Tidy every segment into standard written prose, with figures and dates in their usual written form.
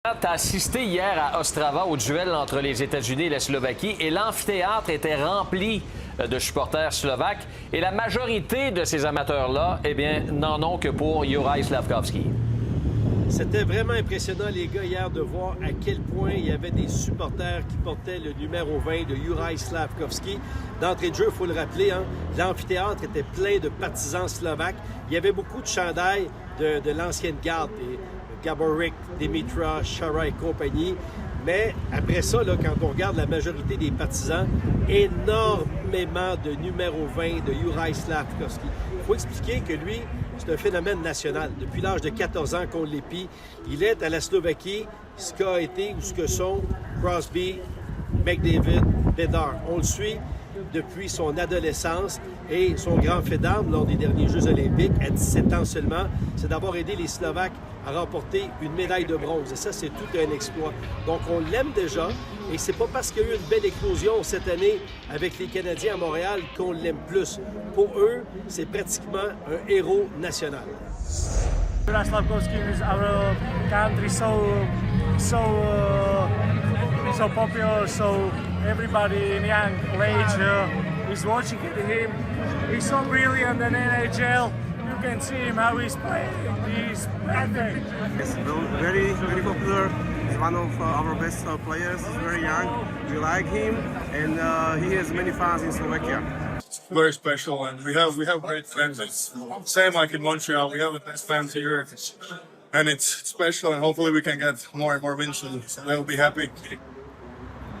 Tu as assisté hier à Ostrava au duel entre les États-Unis et la Slovaquie et l'amphithéâtre était rempli de supporters slovaques et la majorité de ces amateurs-là, eh bien, n'en ont que pour Juraj Slafkovský. C'était vraiment impressionnant, les gars, hier, de voir à quel point il y avait des supporters qui portaient le numéro 20 de Juraj Slafkovský. D'entrée de jeu, il faut le rappeler, hein, l'amphithéâtre était plein de partisans slovaques. Il y avait beaucoup de chandails de l'ancienne garde, Gaborik, Dimitra, Chara et compagnie. Mais après ça, là, quand on regarde la majorité des partisans, énormément de numéro 20 de Juraj Slafkovský. Il faut expliquer que lui, c'est un phénomène national. Depuis l'âge de 14 ans qu'on l'épie, il est à la Slovaquie ce qu'a été ou ce que sont Crosby, McDavid, Bedard. On le suit depuis son adolescence et son grand fait d'armes lors des derniers Jeux olympiques, à 17 ans seulement, c'est d'avoir aidé les Slovaques à remporter une médaille de bronze. Et ça, c'est tout un exploit. Donc, on l'aime déjà. Et c'est pas parce qu'il y a eu une belle éclosion cette année avec les Canadiens à Montréal qu'on l'aime plus. Pour eux, c'est pratiquement un héros national. Juraj Slafkovský is our country so popular, so everybody in young age is watching him. He's so brilliant in NHL. You can see him how he's playing. He's perfect. He's very popular. He's one of our best players. He's very young. We like him, and he has many fans in Slovakia. It's very special, and we have great fans. It's same like in Montreal. We have a nice fans here, and it's special. And hopefully we can get more and more wins, so they'll be happy.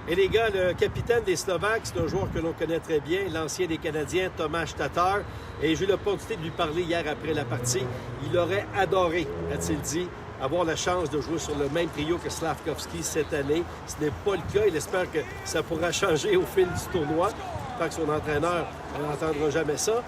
Et les gars, le capitaine des Slovaques, c'est un joueur que l'on connaît très bien, l'ancien des Canadiens, Tomáš Tatar. Et j'ai eu l'opportunité de lui parler hier après la partie. Il aurait adoré, a-t-il dit, avoir la chance de jouer sur le même trio que Slafkovský cette année. Ce n'est pas le cas. Il espère que ça pourra changer au fil du tournoi. Tant que son entraîneur n'entendra jamais ça.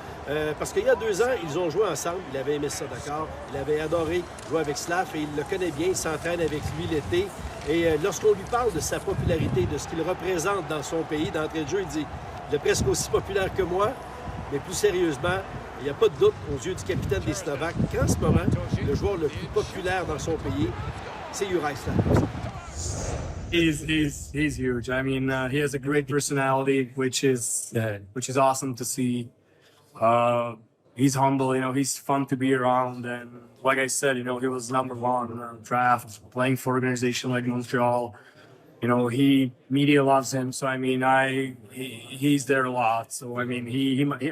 Parce qu'il y a 2 ans, ils ont joué ensemble. Il avait aimé ça, d'accord. Il avait adoré jouer avec Slav et il le connaît bien. Il s'entraîne avec lui l'été. Et lorsqu'on lui parle de sa popularité, de ce qu'il représente dans son pays, d'entrée de jeu, il dit « Il est presque aussi populaire que moi, mais plus sérieusement, il n'y a pas de doute aux yeux du capitaine des Slovaques qu'en ce moment, le joueur le plus populaire dans son pays, c'est Juraj Slafkovský. He's huge. I mean, he has a great personality, which is awesome to see. He's humble, you know, he's fun to be around. And like I said, you know, he was number 1 in the draft, playing for an organization like Montreal. You know, media loves him. So, I mean, he's there a lot. So, I mean,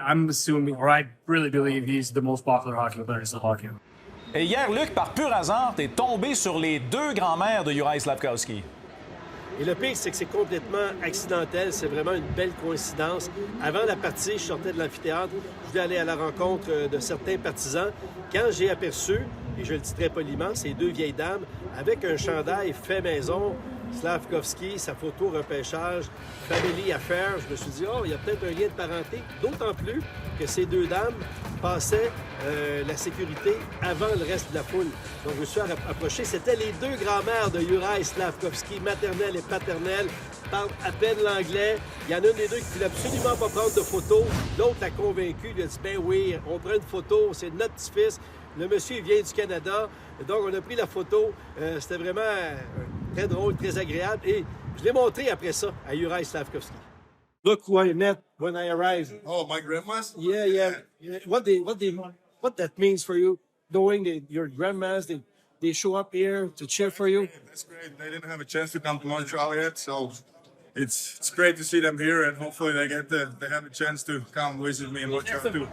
I'm assuming, or I really believe he's the most popular hockey player in Slovakia. Et hier, Luc, par pur hasard, t'es tombé sur les 2 grands-mères de Juraj Slafkovský. Et le pire, c'est que c'est complètement accidentel. C'est vraiment une belle coïncidence. Avant la partie, je sortais de l'amphithéâtre. Je voulais aller à la rencontre de certains partisans. Quand j'ai aperçu, et je le dis très poliment, ces 2 vieilles dames avec un chandail fait maison, Slafkovský, sa photo repêchage, Family Affair, je me suis dit, oh, il y a peut-être un lien de parenté. D'autant plus que ces 2 dames passaient la sécurité avant le reste de la foule. Donc, je me suis approché. C'était les 2 grands-mères de Juraj Slafkovský, maternelle et paternelle, parlent à peine l'anglais. Il y en a une des 2 qui ne voulait absolument pas prendre de photo. L'autre l'a convaincu. Il a dit, ben oui, on prend une photo, c'est notre petit-fils. Le monsieur, il vient du Canada. Donc, on a pris la photo. C'était vraiment très drôle, très agréable. Et je l'ai montré après ça à Juraj Slafkovský. Look who I met when I arrived. Oh, my grandma's? Yeah. What that means for you, knowing that your grandmas, they show up here to cheer for you? That's great. They didn't have a chance to come to Montreal yet, so it's great to see them here, and hopefully they have a chance to come visit me in Montreal too.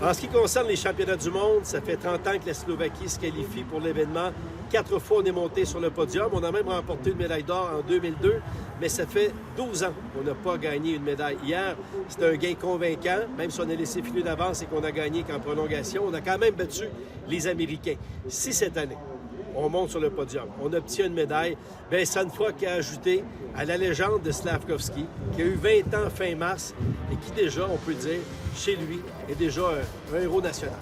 En ce qui concerne les championnats du monde, ça fait 30 ans que la Slovaquie se qualifie pour l'événement. 4 fois, on est monté sur le podium. On a même remporté une médaille d'or en 2002, mais ça fait 12 ans qu'on n'a pas gagné une médaille. Hier, c'était un gain convaincant, même si on a laissé filer d'avance et qu'on a gagné qu'en prolongation. On a quand même battu les Américains. Si cette année, on monte sur le podium, on obtient une médaille, bien, ça ne fera qu'à ajouter à la légende de Slafkovský, qui a eu 20 ans fin mars et qui déjà, on peut dire, chez lui, est déjà un héros national.